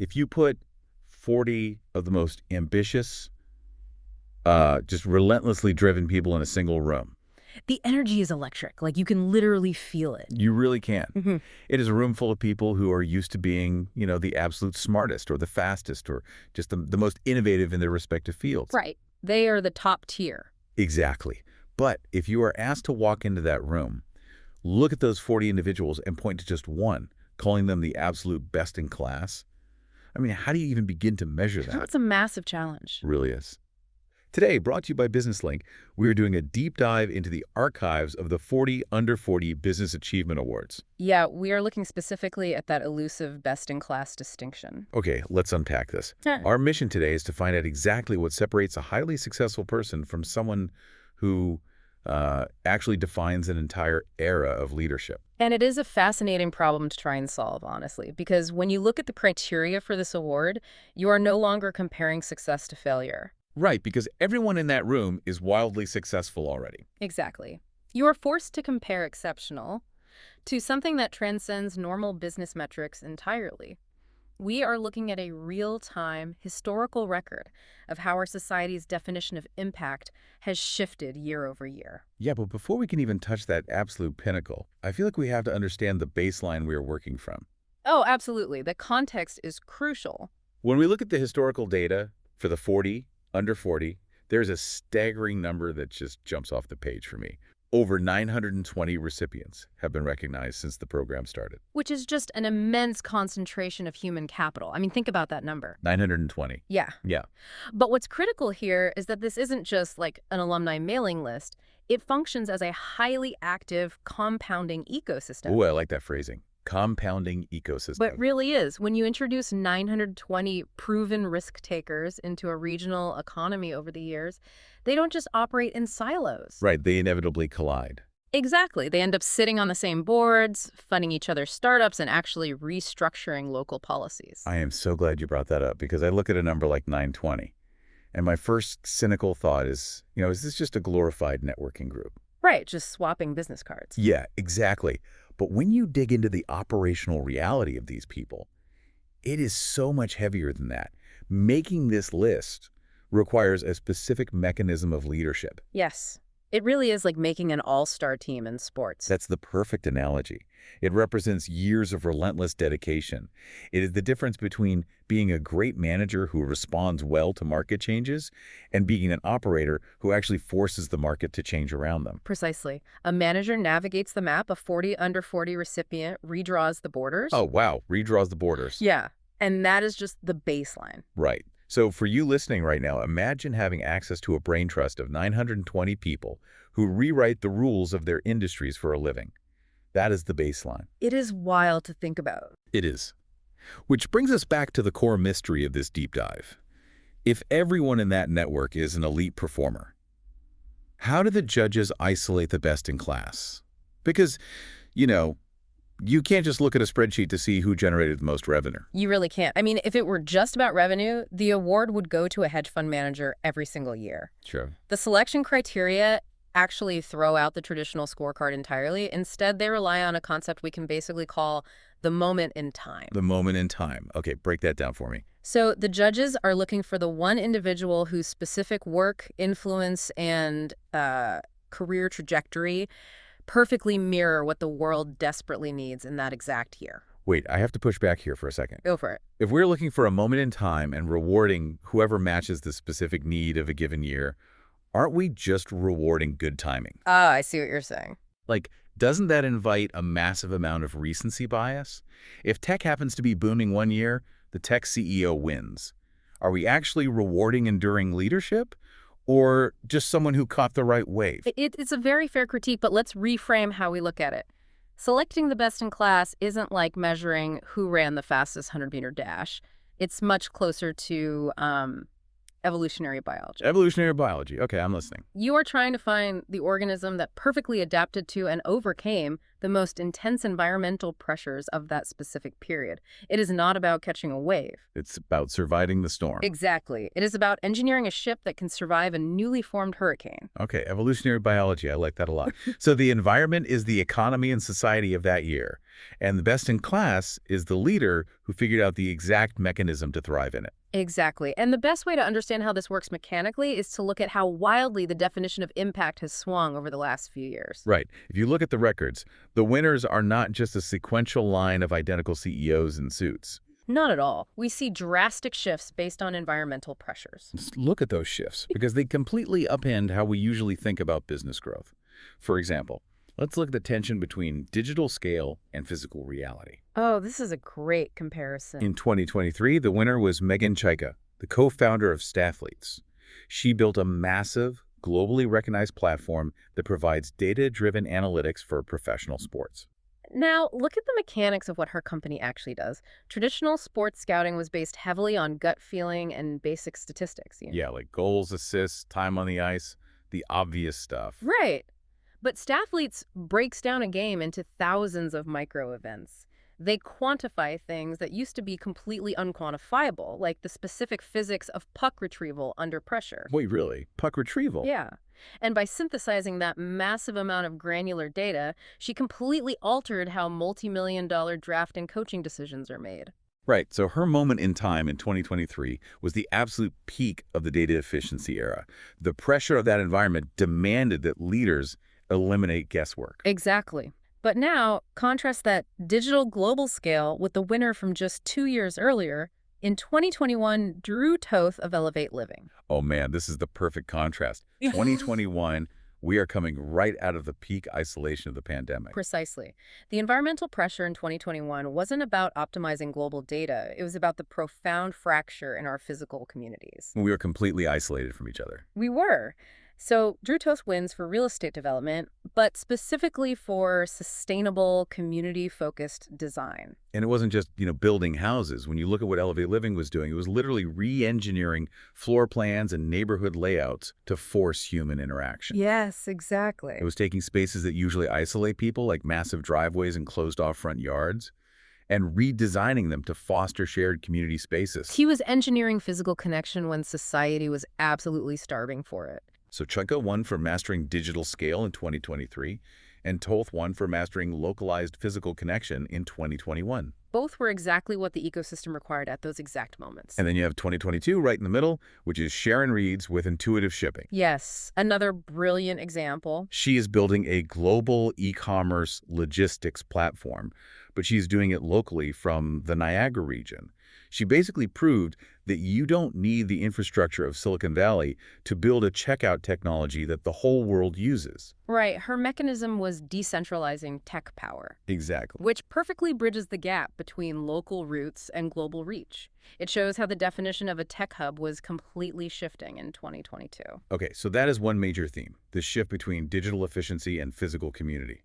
If you put 40 of the most ambitious, just relentlessly driven people in a single room, The energy is electric. Like, you can literally feel it. you really can. Hmm. It is a room full of people who are used to being, the absolute smartest or the fastest or just the most innovative in their respective fields. Right. They are the top tier. Exactly. But if you are asked to walk into that room, look at those 40 individuals and point to just one, calling them the absolute best in class. I mean, how do you even begin to measure that? That's a massive challenge. Really is. Today, brought to you by Business Link, we are doing a deep dive into the archives of the 40 Under 40 Business Achievement Awards. Yeah, we are looking specifically at that elusive best-in-class distinction. Okay, let's unpack this. Our mission today is to find out exactly what separates a highly successful person from someone who actually defines an entire era of leadership. And it is a fascinating problem to try and solve, honestly, because when you look at the criteria for this award, you are no longer comparing success to failure. Right, because everyone in that room is wildly successful already. Exactly. You are forced to compare exceptional to something that transcends normal business metrics entirely. We are looking at a real-time historical record of how our society's definition of impact has shifted year over year. Yeah, but before we can even touch that absolute pinnacle, I feel like we have to understand the baseline we are working from. Oh, absolutely. The context is crucial. When we look at the historical data for the 40, under 40, there's a staggering number that just jumps off the page for me. Over 920 recipients have been recognized since the program started. Which is just an immense concentration of human capital. I mean, think about that number. 920. Yeah. Yeah. But what's critical here is that this isn't just like an alumni mailing list. It functions as a highly active, compounding ecosystem. Ooh, I like that phrasing. Compounding ecosystem. But really is. When you introduce 920 proven risk takers into a regional economy over the years, they don't just operate in silos. Right, they inevitably collide. Exactly. They end up sitting on the same boards, funding each other's startups, and actually restructuring local policies. I am so glad you brought that up because I look at a number like 920, and my first cynical thought is, is this just a glorified networking group? Right, just swapping business cards. Yeah, exactly. But when you dig into the operational reality of these people, it is so much heavier than that. Making this list requires a specific mechanism of leadership. Yes. It really is like making an all-star team in sports. That's the perfect analogy. It represents years of relentless dedication. It is the difference between being a great manager who responds well to market changes and being an operator who actually forces the market to change around them. Precisely. A manager navigates the map, a 40 under 40 recipient redraws the borders. Oh, wow. Redraws the borders. Yeah. And that is just the baseline. Right. So for you listening right now, imagine having access to a brain trust of 920 people who rewrite the rules of their industries for a living. That is the baseline. It is wild to think about. It is. Which brings us back to the core mystery of this deep dive. If everyone in that network is an elite performer, how do the judges isolate the best in class? Because, you can't just look at a spreadsheet to see who generated the most revenue. You really can't. I mean, if it were just about revenue, the award would go to a hedge fund manager every single year. Sure. The selection criteria actually throw out the traditional scorecard entirely. Instead, they rely on a concept we can basically call the moment in time. The moment in time. Okay, break that down for me. So the judges are looking for the one individual whose specific work, influence, and career trajectory perfectly mirror what the world desperately needs in that exact year. Wait, I have to push back here for a second. Go for it. If we're looking for a moment in time and rewarding whoever matches the specific need of a given year, aren't we just rewarding good timing? Ah, I see what you're saying. Like, doesn't that invite a massive amount of recency bias? If tech happens to be booming one year, the tech CEO wins. Are we actually rewarding enduring leadership? Or just someone who caught the right wave? It's a very fair critique, but let's reframe how we look at it. Selecting the best in class isn't like measuring who ran the fastest 100-meter dash. It's much closer to evolutionary biology. Evolutionary biology. Okay, I'm listening. You are trying to find the organism that perfectly adapted to and overcame the most intense environmental pressures of that specific period. It is not about catching a wave. It's about surviving the storm. Exactly. It is about engineering a ship that can survive a newly formed hurricane. Okay, evolutionary biology, I like that a lot. So the environment is the economy and society of that year, and the best in class is the leader who figured out the exact mechanism to thrive in it. Exactly. And the best way to understand how this works mechanically is to look at how wildly the definition of impact has swung over the last few years. Right. If you look at the records, the winners are not just a sequential line of identical CEOs in suits. Not at all. We see drastic shifts based on environmental pressures. Just look at those shifts, because they completely upend how we usually think about business growth. For example, let's look at the tension between digital scale and physical reality. Oh, this is a great comparison. In 2023, the winner was Megan Chaika, the co-founder of Staffleets. She built a massive, globally recognized platform that provides data-driven analytics for professional sports. Now, look at the mechanics of what her company actually does. Traditional sports scouting was based heavily on gut feeling and basic statistics. Yeah, like goals, assists, time on the ice, the obvious stuff. Right. But Staffleets breaks down a game into thousands of micro events. They quantify things that used to be completely unquantifiable, like the specific physics of puck retrieval under pressure. Wait, really? Puck retrieval? Yeah. And by synthesizing that massive amount of granular data, she completely altered how multi-million-dollar draft and coaching decisions are made. Right, so her moment in time in 2023 was the absolute peak of the data efficiency era. The pressure of that environment demanded that leaders eliminate guesswork. Exactly. But now, contrast that digital global scale with the winner from just 2 years earlier. In 2021, Drew Toth of Elevate Living. Oh man, this is the perfect contrast. 2021, we are coming right out of the peak isolation of the pandemic. Precisely. The environmental pressure in 2021 wasn't about optimizing global data. It was about the profound fracture in our physical communities. We were completely isolated from each other. We were. So Drew Toth wins for real estate development, but specifically for sustainable, community-focused design. And it wasn't just, building houses. When you look at what Elevate Living was doing, it was literally re-engineering floor plans and neighborhood layouts to force human interaction. Yes, exactly. It was taking spaces that usually isolate people, like massive driveways and closed-off front yards, and redesigning them to foster shared community spaces. He was engineering physical connection when society was absolutely starving for it. So Chunka won for mastering digital scale in 2023, and Toth won for mastering localized physical connection in 2021. Both were exactly what the ecosystem required at those exact moments. And then you have 2022 right in the middle, which is Sharon Reed's with intuitive shipping. Yes, another brilliant example. She is building a global e-commerce logistics platform, but she's doing it locally from the Niagara region. She basically proved that you don't need the infrastructure of Silicon Valley to build a checkout technology that the whole world uses. Right. Her mechanism was decentralizing tech power. Exactly. Which perfectly bridges the gap between local roots and global reach. It shows how the definition of a tech hub was completely shifting in 2022. Okay, so that is one major theme, the shift between digital efficiency and physical community.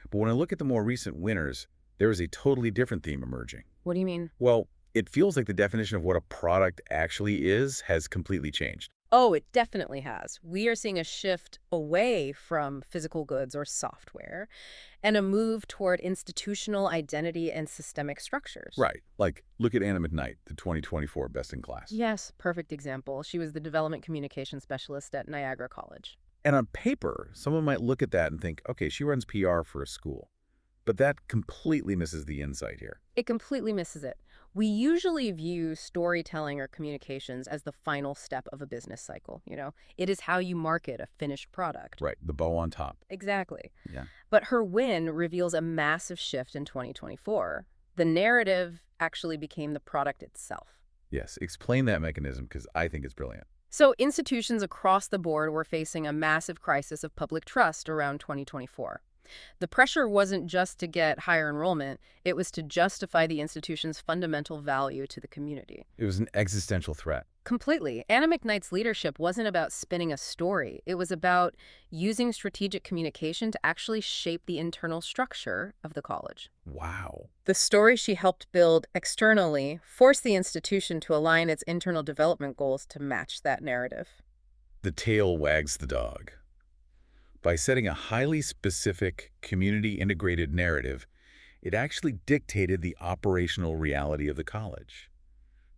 But when I look at the more recent winners, there is a totally different theme emerging. What do you mean? Well, it feels like the definition of what a product actually is has completely changed. Oh, it definitely has. We are seeing a shift away from physical goods or software and a move toward institutional identity and systemic structures. Right. Like, look at Anna McKnight, the 2024 Best in Class. Yes, perfect example. She was the development communication specialist at Niagara College. And on paper, someone might look at that and think, okay, she runs PR for a school. But that completely misses the insight here. It completely misses it. We usually view storytelling or communications as the final step of a business cycle, It is how you market a finished product. Right, the bow on top. Exactly. Yeah. But her win reveals a massive shift in 2024. The narrative actually became the product itself. Yes, explain that mechanism because I think it's brilliant. So institutions across the board were facing a massive crisis of public trust around 2024. The pressure wasn't just to get higher enrollment, it was to justify the institution's fundamental value to the community. It was an existential threat. Completely. Anna McKnight's leadership wasn't about spinning a story. It was about using strategic communication to actually shape the internal structure of the college. Wow. The story she helped build externally forced the institution to align its internal development goals to match that narrative. The tail wags the dog. By setting a highly specific, community-integrated narrative, it actually dictated the operational reality of the college.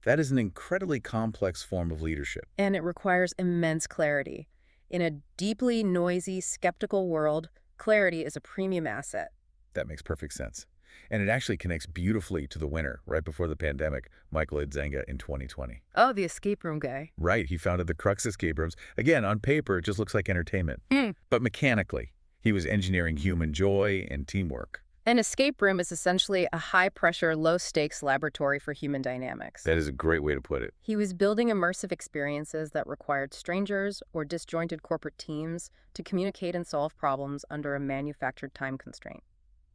That is an incredibly complex form of leadership. And it requires immense clarity. In a deeply noisy, skeptical world, clarity is a premium asset. That makes perfect sense. And it actually connects beautifully to the winner right before the pandemic, Michael Idzenga in 2020. Oh, the escape room guy. Right, he founded the Crux escape rooms. Again, on paper, it just looks like entertainment. But mechanically, he was engineering human joy and teamwork. An escape room is essentially a high-pressure, low-stakes laboratory for human dynamics. That is a great way to put it. He was building immersive experiences that required strangers or disjointed corporate teams to communicate and solve problems under a manufactured time constraint.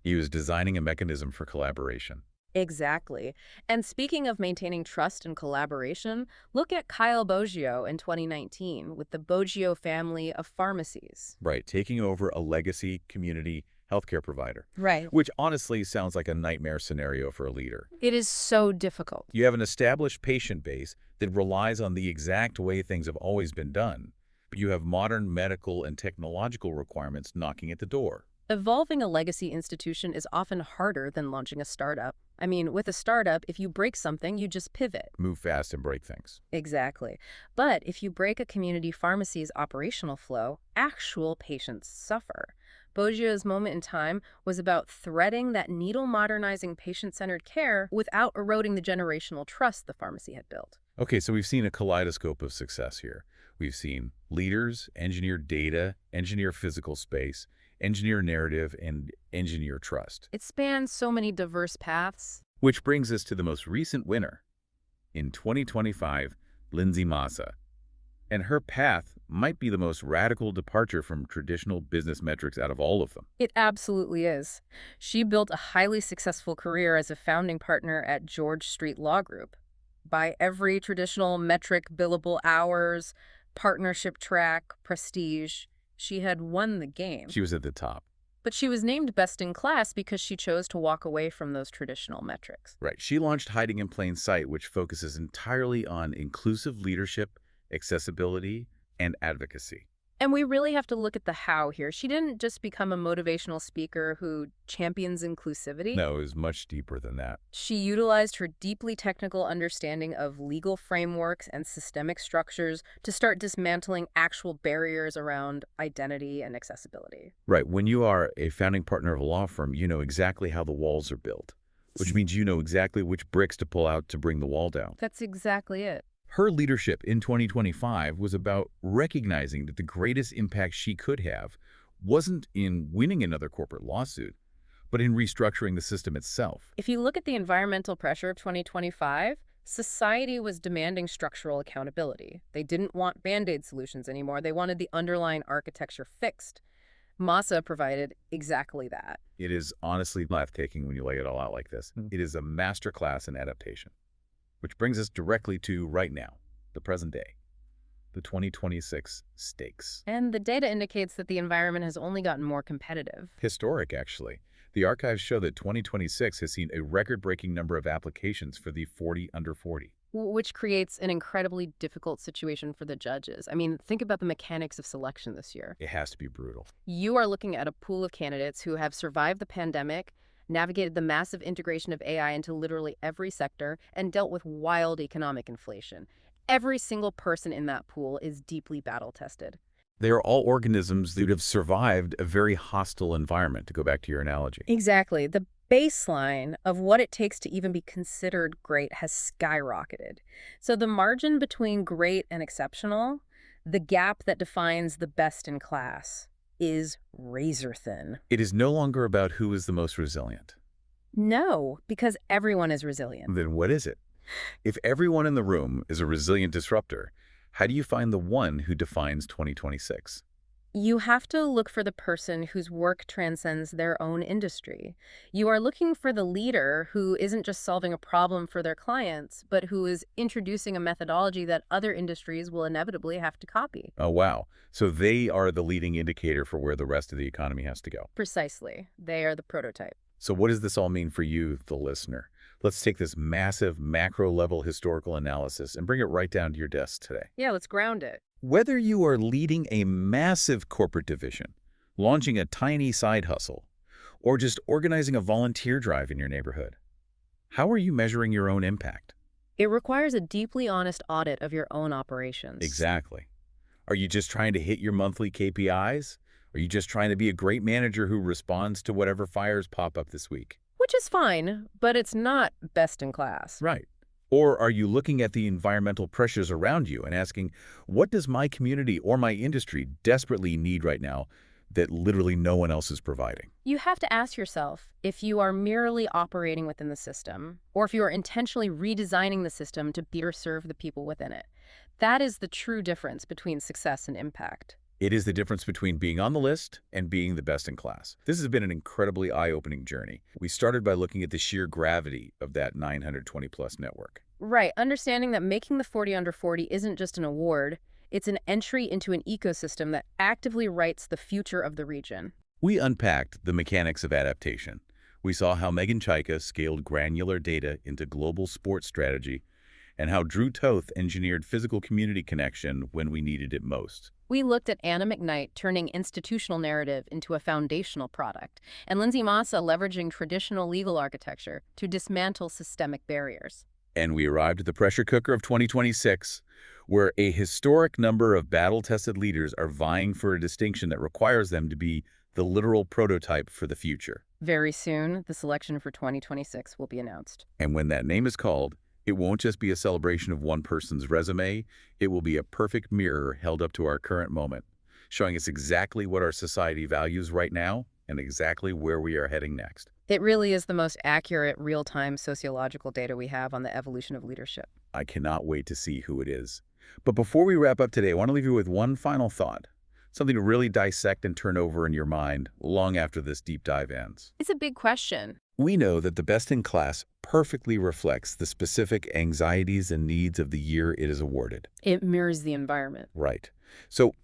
He was designing a mechanism for collaboration. Exactly. And speaking of maintaining trust and collaboration, look at Kyle Boggio in 2019 with the Boggio family of pharmacies. Right, taking over a legacy community healthcare provider. Right. Which honestly sounds like a nightmare scenario for a leader. It is so difficult. You have an established patient base that relies on the exact way things have always been done, but you have modern medical and technological requirements knocking at the door. Evolving a legacy institution is often harder than launching a startup. I mean, with a startup, if you break something, you just pivot. Move fast and break things. Exactly. But if you break a community pharmacy's operational flow, actual patients suffer. Boggio's moment in time was about threading that needle-modernizing patient-centered care without eroding the generational trust the pharmacy had built. Okay, so we've seen a kaleidoscope of success here. We've seen leaders engineer data, engineer physical space, engineer narrative, and engineer trust. It spans so many diverse paths. Which brings us to the most recent winner. In 2025, Lindsay Massa. And her path might be the most radical departure from traditional business metrics out of all of them. It absolutely is. She built a highly successful career as a founding partner at George Street Law Group. By every traditional metric, billable hours, partnership track, prestige, she had won the game. She was at the top. But she was named best in class because she chose to walk away from those traditional metrics. Right. She launched Hiding in Plain Sight, which focuses entirely on inclusive leadership, accessibility, and advocacy. And we really have to look at the how here. She didn't just become a motivational speaker who champions inclusivity. No, it was much deeper than that. She utilized her deeply technical understanding of legal frameworks and systemic structures to start dismantling actual barriers around identity and accessibility. Right. When you are a founding partner of a law firm, you know exactly how the walls are built, which means you know exactly which bricks to pull out to bring the wall down. That's exactly it. Her leadership in 2025 was about recognizing that the greatest impact she could have wasn't in winning another corporate lawsuit, but in restructuring the system itself. If you look at the environmental pressure of 2025, society was demanding structural accountability. They didn't want Band-Aid solutions anymore. They wanted the underlying architecture fixed. Massa provided exactly that. It is honestly breathtaking when you lay it all out like this. It is a masterclass in adaptation. Which brings us directly to right now, the present day, the 2026 stakes. And the data indicates that the environment has only gotten more competitive. Historic, actually. The archives show that 2026 has seen a record-breaking number of applications for the 40 under 40. Which creates an incredibly difficult situation for the judges. I mean, think about the mechanics of selection this year. It has to be brutal. You are looking at a pool of candidates who have survived the pandemic, navigated the massive integration of AI into literally every sector, and dealt with wild economic inflation. Every single person in that pool is deeply battle-tested. They are all organisms that have survived a very hostile environment, to go back to your analogy. Exactly. The baseline of what it takes to even be considered great has skyrocketed. So the margin between great and exceptional, the gap that defines the best in class, is razor thin. It is no longer about who is the most resilient. No, because everyone is resilient. Then what is it? If everyone in the room is a resilient disruptor, how do you find the one who defines 2026? You have to look for the person whose work transcends their own industry. You are looking for the leader who isn't just solving a problem for their clients, but who is introducing a methodology that other industries will inevitably have to copy. Oh, wow. So they are the leading indicator for where the rest of the economy has to go. Precisely. They are the prototype. So what does this all mean for you, the listener? Let's take this massive macro-level historical analysis and bring it right down to your desk today. Yeah, let's ground it. Whether you are leading a massive corporate division launching a tiny side hustle, or just organizing a volunteer drive in your neighborhood. How are you measuring your own impact? It requires a deeply honest audit of your own operations. Exactly. Are you just trying to hit your monthly KPIs? Are you just trying to be a great manager who responds to whatever fires pop up this week? Which is fine, but it's not best in class. Right. Or are you looking at the environmental pressures around you and asking, what does my community or my industry desperately need right now that literally no one else is providing? You have to ask yourself if you are merely operating within the system, or if you are intentionally redesigning the system to better serve the people within it. That is the true difference between success and impact. It is the difference between being on the list and being the best in class. This has been an incredibly eye-opening journey. We started by looking at the sheer gravity of that 920-plus network. Right, understanding that making the 40 under 40 isn't just an award, it's an entry into an ecosystem that actively writes the future of the region. We unpacked the mechanics of adaptation. We saw how Megan Chaika scaled granular data into global sports strategy and how Drew Toth engineered physical community connection when we needed it most. We looked at Anna McKnight turning institutional narrative into a foundational product, and Lindsay Massa leveraging traditional legal architecture to dismantle systemic barriers. And we arrived at the pressure cooker of 2026, where a historic number of battle-tested leaders are vying for a distinction that requires them to be the literal prototype for the future. Very soon, the selection for 2026 will be announced. And when that name is called, it won't just be a celebration of one person's resume, it will be a perfect mirror held up to our current moment, showing us exactly what our society values right now and exactly where we are heading next. It really is the most accurate real-time sociological data we have on the evolution of leadership. I cannot wait to see who it is. But before we wrap up today, I want to leave you with one final thought, something to really dissect and turn over in your mind long after this deep dive ends. It's a big question. We know that the best in class perfectly reflects the specific anxieties and needs of the year it is awarded. It mirrors the environment. Right. So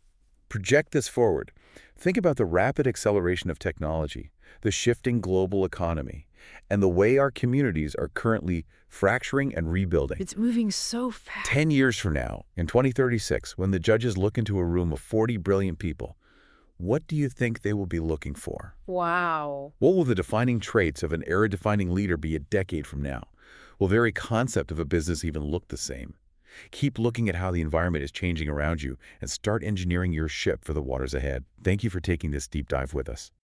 project this forward. Think about the rapid acceleration of technology, the shifting global economy, and the way our communities are currently fracturing and rebuilding. It's moving so fast. 10 years from now, in 2036, when the judges look into a room of 40 brilliant people, what do you think they will be looking for? Wow. What will the defining traits of an era-defining leader be a decade from now? Will the very concept of a business even look the same? Keep looking at how the environment is changing around you and start engineering your ship for the waters ahead. Thank you for taking this deep dive with us.